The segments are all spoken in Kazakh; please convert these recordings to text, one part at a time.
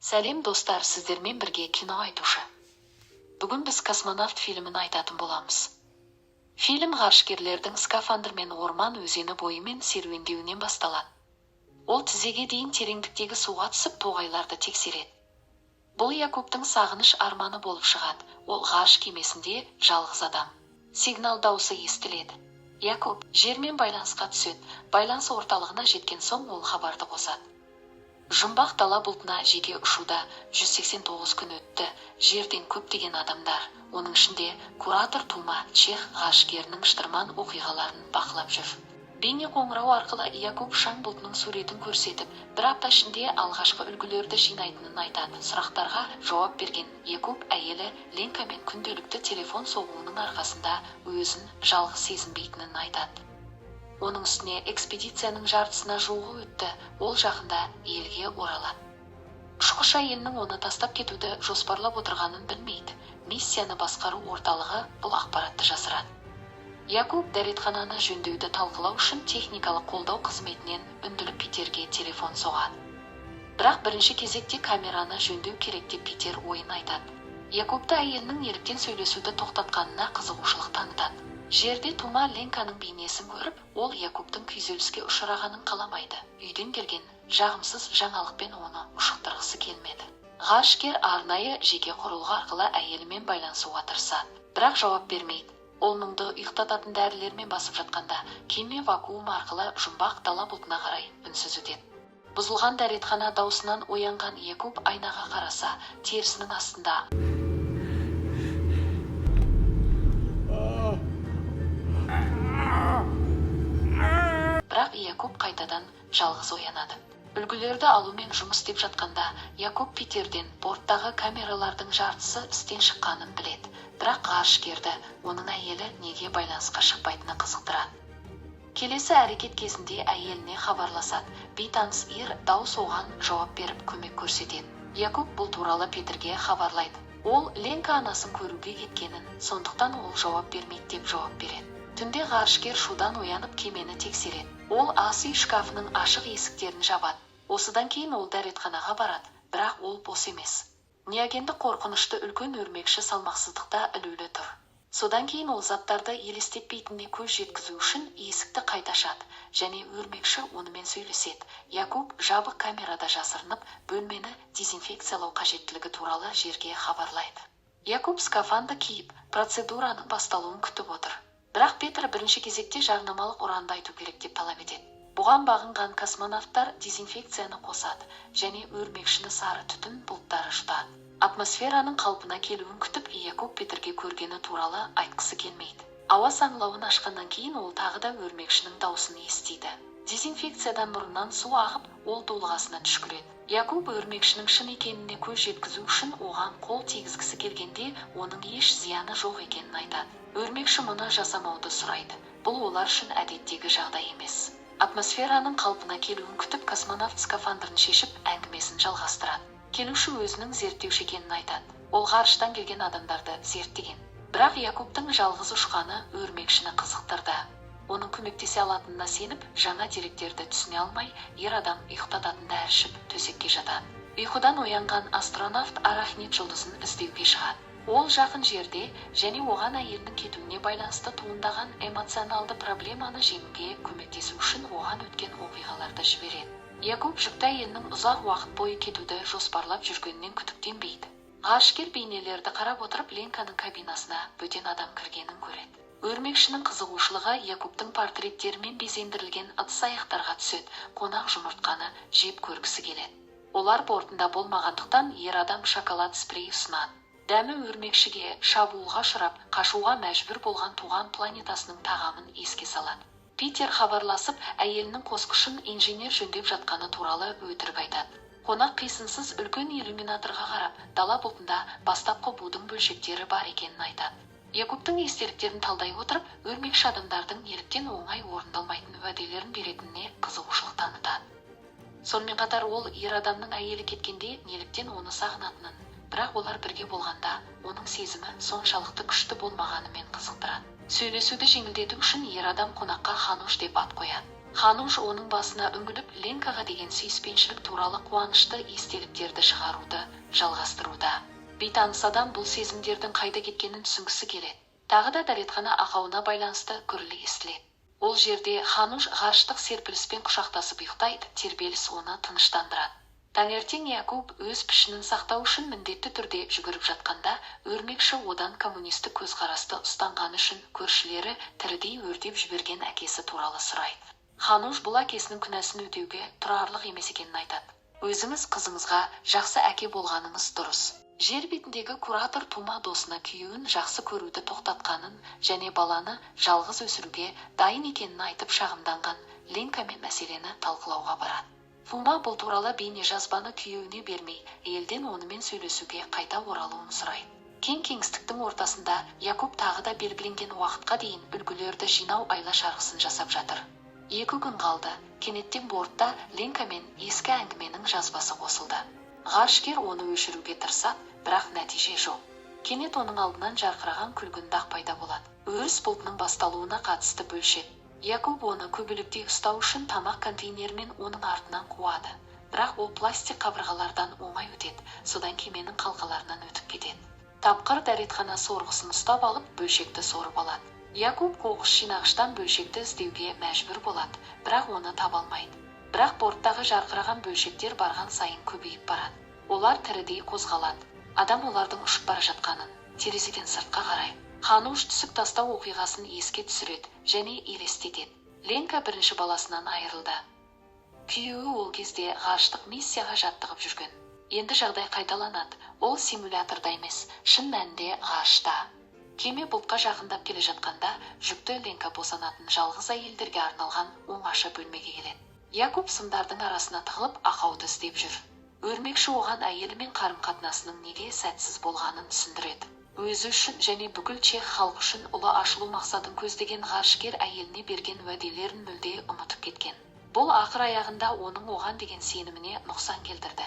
Сәлем достар, сіздермен бірге кино айтушы. Бүгін біз космонавт фильмін айтатын боламыз. Фильм ғарышкерлердің скафандрмен орман өзені бойымен серуендеуінен басталады. Ол тізеге дейін тереңдіктегі суға түсіп тоғайларды тексереді. Бұл Якубтың сағыныш арманы болып шығады. Ол ғарыш кемесінде жалғыз адам. Сигнал дауысы естіледі. Якуб жермен байланысқа түседі. Байланыс орталығына жеткен соң ол хабарды қосады. Жұмбақ дала бұлтына жеке ұшуда 189 күн өтті. Жерден көптеген адамдар, оның ішінде куратор Тума Чех ғарышкерінің шытырман оқиғаларын бақылап жүр. Бейне қоңырау арқылы Якуб шаң бұлтының суретін көрсетіп, бір апта ішінде алғашқы үлгілерді жинайтынын айтады. Сұрақтарға жауап берген Якуб әйелі Ленкамен күнделікті телефон соғуының арқасында өзін жалғыз сезінбейтінін айтады. Оның үстіне экспедицияның жартысына жуығы өтті, ол жақында елге оралады. Ұшқыш әйелінің оны тастап кетуді жоспарлап отырғанын білмейді. Миссияны басқару орталығы бұл ақпаратты жасырады. Якуб дәретхананы жөндеуді талқылау үшін техникалық қолдау қызметінен үнділік Питерге телефон соғады. Бірақ бірінші кезекте камераны жөндеу керек деп Питер ойын айтады. Якубты әйелінің неліктен сөйлесуді тоқтатқанына қызығушылық танытады. Жерде Тума Ленканың бейнесін көріп, ол Якубтың күйзеліске ұшырағанын қаламайды. Үйден келген жағымсыз жаңалықпен оны ұшықтырғысы келмеді. Ғарышкер арнайы жеке құрылғы арқылы әйелімен байланысуға тырысады, бірақ жауап бермейді. Ол мұңды ұйықтататын дәрілермен басып жатқанда, кеме вакуум арқылы жұмбақ дала бұлтына қарай үнсіз өтеді. Бұзылған дәретхана даусынан оянған Якуб айнаға қараса, терісінің астында бірақ Якуб қайтадан жалғыз оянады. Үлгілерді алумен жұмыс істеп жатқанда, Якуб Питерден борттағы камералардың жартысы істен шыққанын біледі. Бірақ ғарышкерді оның әйелі неге байланысқа шықпайтыны қызықтырады. Келесі әрекет кезінде әйеліне хабарласады. Бейтаныс ер дауыс оған жауап беріп көмек көрсетеді. Якуб бұл туралы Питерге хабарлайды. Ол Ленка анасын көруге кеткенін, сондықтан ол жауап бермейді деп жауап береді. Түнде ғарышкер шудан оянып кемені тексереді. Ол ас үй шкафының ашық есіктерін жабады. Осыдан кейін ол дәретханаға барады, бірақ ол бос емес. Неогендік қорқынышты үлкен өрмекші салмақсыздықта ілулі тұр. Содан кейін ол заттарды елестетпейтініне көз жеткізу үшін есікті қайта ашады, және өрмекші онымен сөйлеседі. Якуб жабық камерада жасырынып, бөлмені дезинфекциялау қажеттілігі туралы жерге хабарлайды. Якуб скафанды киіп, процедураның басталуын күтіп отыр. Бірақ Петр бірінші кезекте жарнамалық ұранды айту керек деп талап етеді. Бұған бағынған космонавттар дезинфекцияны қосады, және өрмекшіні сары түтін бұлттары жұтады. Атмосфераның қалпына келуін күтіп, Якуб Петрге көргені туралы айтқысы келмейді. Ауа саңылауын ашқаннан кейін ол тағы да өрмекшінің даусын естиді. Дезинфекциядан бұрыннан су ағып, ол дулығасына түшкіреді. Якуб өрмекшінің шын екеніне көз жеткізу үшін оған қол тигізгісі келгенде, оның еш зияны жоқ екенін айтады. Өрмекші мұны жасамауды сұрайды. Бұл олар үшін әдеттегі жағдай емес. Атмосфераның қалпына келуін күтіп, космонавт скафандрын шешіп, әңгімесін жалғастырады. Келуші өзінің зерттеуші екенін айтады. Ол ғарыштан келген адамдарды зерттеген. Бірақ Якубтың жалғыз ұшқаны өрмекшіні қызықтырды. Оның көмектесе алатынына сеніп, жаңа деректерді түсіне алмай, ер адам ұйықтататын дәрі ішіп төсекке жатады. Ұйқыдан оянған астронавт арахнид жұлдызын іздеуге шығады. Ол жақын жерде, және оған әйелінің кетуіне байланысты туындаған эмоционалды проблеманы жеңуге көмектесу үшін оған өткен оқиғаларды жібереді. Якуб жүкті әйелінің ұзақ уақыт бойы кетуді жоспарлап жүргеннен күдіктенбейді. Ғарышкер бейнелерді қарап отырып, Ленканың кабинасына бөтен адам кіргенін көреді. Өрмекшінің қызығушылығы Якубтың портреттерімен безендірілген ыдыс-аяқтарға түседі. Қонақ жұмыртқаны жеп көргісі келеді. Олар бортында болмағандықтан, ер адам шоколад спрей ұсынады. Дәмі өрмекшіге шабуылға ұшырап, қашуға мәжбүр болған туған планетасының тағамын еске салады. Питер хабарласып, әйелінің қосқышын инженер жөндеп жатқаны туралы өтірік айтады. Қонақ қисынсыз үлкен иллюминаторға қарап, дала бұлтында бастапқы будың бөлшектері бар екенін айтады. Якубтың естеліктерін талдай отырып, өрмекші адамдардың неліктен оңай орындалмайтын уәделерін беретініне қызығушылық танытады. Сонымен қатар ол ер адамның әйелі кеткенде неліктен оны сағынатынын, бірақ олар бірге болғанда оның сезімі соншалықты күшті болмағанымен қызықтырады. Сөйлесуді жеңілдету үшін ер адам қонаққа Хануш деп ат қояды. Хануш оның басына үңіліп, Ленкаға деген сүйіспеншілік туралы қуанышты естеліктерді шығаруды жалғастыруда. Бейтаныс адам бұл сезімдердің қайда кеткенін түсінгісі келеді. Тағы да дәретхана ақауына байланысты гүрілі естіледі. Ол жерде Хануш ғарыштық серпіліспен құшақтасып ұйықтайды, тербеліс оны тыныштандырады. Таңертең Якуб өз пішінін сақтау үшін міндетті түрде жүгіріп жатқанда, өрмекші одан коммунистік көзқарасты ұстанғаны үшін көршілері тірідей өртеп жіберген әкесі туралы сұрайды. Хануш бұл әкесінің күнәсін өтеуге тұрарлық емес екенін айтады. Өзіңіз қызыңызға жақсы әке болғаныңыз дұрыс. Жер бетіндегі куратор тума досына күйеуін жақсы көруді тоқтатқанын және баланы жалғыз өсіруге дайын екенін айтып шағымданған Ленкамен мәселені талқылауға барады. Фума бұл туралы бейне жазбаны күйеуіне бермей, елден онымен сөйлесуге қайта оралуын сұрайды. Кең кеңістіктің ортасында Якуб тағы да белгіленген уақытқа дейін үлгілерді жинау айла шарғысын жасап жатыр. 2 күн қалды, кенеттен бортта Ленкамен ескі әңгіменің жазбасы қосылды. Ғарышкер оны өшіруге тырысады, бірақ нәтиже жоқ. Кенет оның алдынан жарқыраған күлгін дақ пайда болады. Өріс бұлтының басталуына қатысты бөлшек. Якуб оны көбелектей ұстау үшін тамақ контейнермен оның артынан қуады. Бірақ ол пластик қабырғалардан оңай өтеді, содан кеменің қалқаларынан өтіп кетеді. Тапқыр дәретхана сорғысын ұстап алып, бөлшекті сорып алады. Якуб қоқыс жинағыштан бөлшекті іздеуге мәжбүр болады, бірақ оны таба алмайды. Бірақ борттағы жарқыраған бөлшектер барған сайын көбейіп барады. Олар тірідей қозғалады. Адам олардың ұшып бара жатқанын терезеден сыртқа қарайды. Хануш түсік тастау оқиғасын еске түсіреді және елестетеді. Ленка бірінші баласынан айырылды. Күйеуі ол кезде ғарыштық миссияға жаттығып жүрген. Енді жағдай қайталанады. Ол симуляторда емес, шын мәнінде ғарышта. Кеме бұлтқа жақындап келе жатқанда, жүкті Ленка босанатын жалғыз әйелдерге арналған оңаша бөлмеге келеді. Якуб сымдардың арасына тығылып ақауды іздеп жүр. Өрмекші оған әйелімен қарым-қатынасының неге сәтсіз болғанын түсіндіреді. Өзі үшін және бүкіл чех халқы үшін ұлы ашылу мақсатын көздеген ғарышкер әйеліне берген уәделерін мүлде ұмытып кеткен. Бұл ақыр аяғында оның оған деген сеніміне нұқсан келтірді.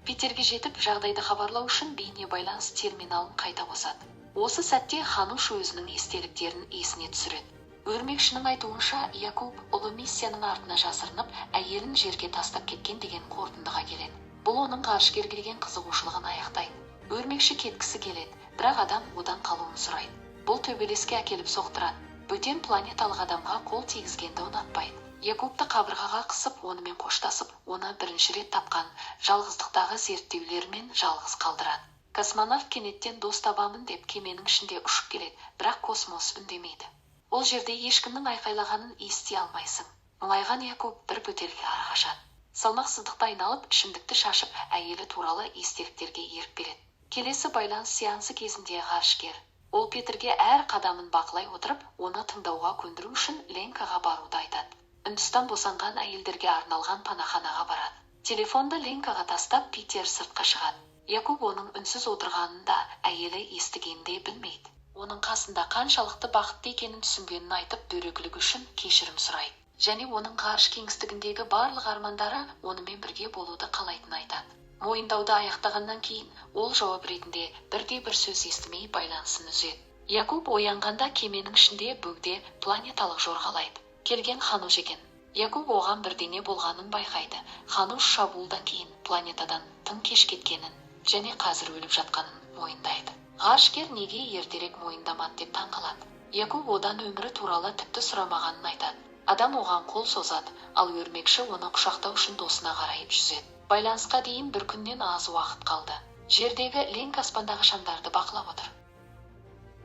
Питерге жетіп, жағдайды хабарлау үшін бейне байланыс терминалын қайта қосады. Осы сәтте Хануш өзінің естеліктерін есіне түсіреді. Өрмекшінің айтуынша, Якуб ұлы миссияның артына жасырынып, әйелін жерге тастап кеткен деген қорытындыға келеді. Бұл оның ғарышкерге деген қызығушылығын аяқтайды. Өрмекші кеткісі келеді, бірақ адам одан қалуын сұрайды. Бұл төбелеске әкеліп соқтырады. Бөтен планеталық адамға қол тигізгенді ұнатпайды. Якубты қабырғаға қысып, онымен қоштасып, оны бірінші рет тапқан жалғыздықтағы зерттеулермен жалғыз қалдырады. Космонавт кенеттен дос табамын деп кеменің ішінде ұшып келеді, бірақ космос үндемейді. Ол жерде ешкімнің айқайлағанын ести алмайсың. Мұңайған Якуб бір бөтелге ары қашады. Салмақсыздықта айналып, ішімдікті шашып, әйелі туралы естеліктерге еріп береді. Келесі байланыс сеансы кезінде ғарышкер. Ол Петерге әр қадамын бақылай отырып, оны тыңдауға көндіру үшін Ленкаға баруды айтады. Үндістан босанған әйелдерге арналған панаханаға барады. Телефонды Ленкаға тастап, Питер сыртқа шығады. Якуб оның үнсіз отырғанын да әйелі естігенде білмейді. Оның қасында қаншалықты бақытты екенін түсінгенін айтып, дөрекілік үшін кешірім сұрайды. Және оның ғарыш кеңістігіндегі барлық армандары онымен бірге болуды қалайтынын айтады. Мойындауды аяқтағаннан кейін, ол жауап ретінде бірде-бір сөз естімей байланысын үзеді. Якуб оянғанда кеменің ішінде бөгде планеталық жорғалайды. Келген Хануш екен. Якуб оған бірдеңе болғанын байқайды. Хануш шабуылдан кейін планетадан тым кеш кеткенін және қазір өліп жатқанын мойындайды. Ғарышкер неге ертерек мойындамады деп таңғалады. Якуб одан өмірі туралы тіпті сұрамағанын айтады. Адам оған қол созады, ал өрмекші оны құшақтау үшін досына қарайып жүзеді. Байланысқа дейін бір күннен аз уақыт қалды. Жердегі Ленка аспандағы шамдарды бақылап отыр.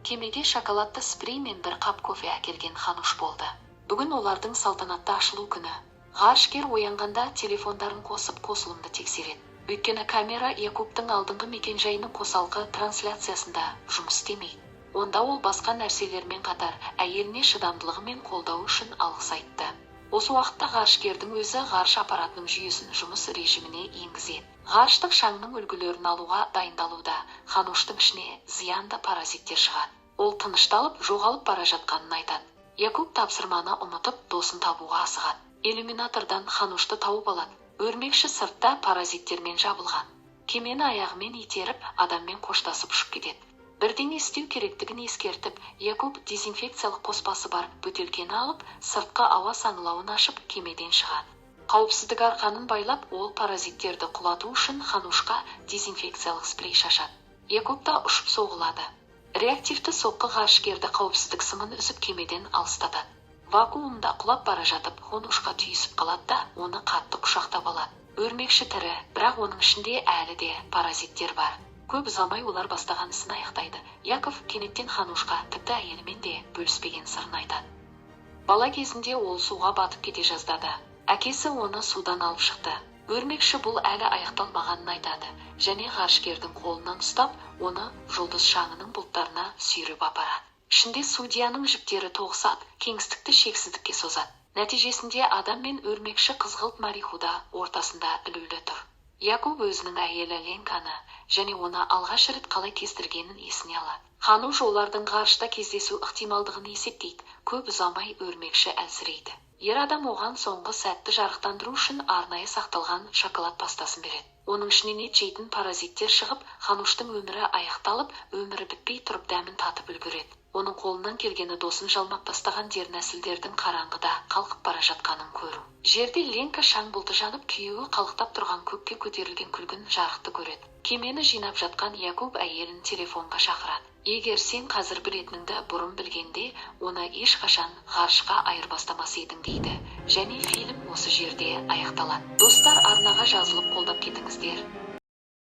Кемеде шоколадты спрей мен бір қап кофе әкелген Хануш болды. Бүгін олардың салтанатты ашылу күні. Ғарышкер оянғанда телефондарын қосып қосылымды тексереді. Өйткені камера Якубтың алдыңғы мекенжайының қосалқы трансляциясында жұмыс істемейді. Онда ол басқа нәрселермен қатар әйеліне шыдамдылығы мен қолдауы үшін алғыс айтты. Осы уақытта ғарышкердің өзі ғарыш аппаратының жүйесін жұмыс режиміне енгізеді. Ғарыштық шаңның үлгілерін алуға дайындалуда Хануштың ішіне зиянды паразиттер шығады. Ол тынышталып, жоғалып бара жатқанын айтады. Якуб тапсырманы ұмытып, досын табуға асығады. Иллюминатордан Ханушты тауып алады. Өрмекші сыртта паразиттермен жабылған. Кемені аяғымен итеріп, адаммен қоштасып ұшып кетеді. Бірдеңе істеу керектігін ескертіп, Якуб дезинфекциялық қоспасы бар бөтелкені алып, сыртқы ауа саңылауын ашып, кемеден шығады. Қауіпсіздік арқанын байлап, ол паразиттерді құлату үшін Ханушқа дезинфекциялық спрей шашады. Якуб та ұшып соғылады. Реактивті соққы ғарышкерді қауіпсіздік сымын үзіп кемеден алыстатады. Вакуумда құлап бара жатып, Ханушқа түйісіп қалады да, оны қатты құшақтап алады. Өрмекші тірі, бірақ оның ішінде әлі де паразиттер бар. Көп ұзамай олар бастаған ісін аяқтайды. Яков кенеттен Ханушқа тіпті әйелімен де бөліспеген сырын айтады. Бала кезінде ол суға батып кете жаздады. Әкесі оны судан алып шықты. Өрмекші бұл әлі аяқталмағанын айтады, және ғарышкердің қолынан ұстап, оны жұлдыз шаңының бұлттарына сүйреп апарады. Ішінде судьяның жіптері тоғысады, кеңістікті шексіздікке созады. Нәтижесінде адам мен өрмекші қызғылт марихуда ортасында ілулі тұр. Якуб өзінің әйелі Ленканы және оны алғаш рет қалай кестіргенін есіне алады. Хануш олардың ғарышта кездесу ықтималдығын есептейді. Көп ұзамай өрмекші әлсірейді. Ер адам оған соңғы сәтті жарықтандыру үшін арнайы сақталған шоколад пастасын береді. Оның ішінен ет жейтін паразиттер шығып, Хануштың өмірі аяқталып, өмірі бітпей тұрып дәмін татып үлгереді. Оның қолынан келгені досын жалмап тастаған дернәсілдердің қараңғыда қалқып бара жатқанын көру. Жерде Ленка шаң бұлты жанып, күйеуі қалықтап тұрған көкке көтерілген күлгін жарықты көреді. Кемені жинап жатқан Якуб әйелін телефонға шақырады. Егер сен қазір білетініңді бұрын білгенде, оны ешқашан ғарышқа айырбастамас едің дейді. Және фильм осы жерде аяқталады. Достар, арнаға жазылып қолдап кетіңіздер.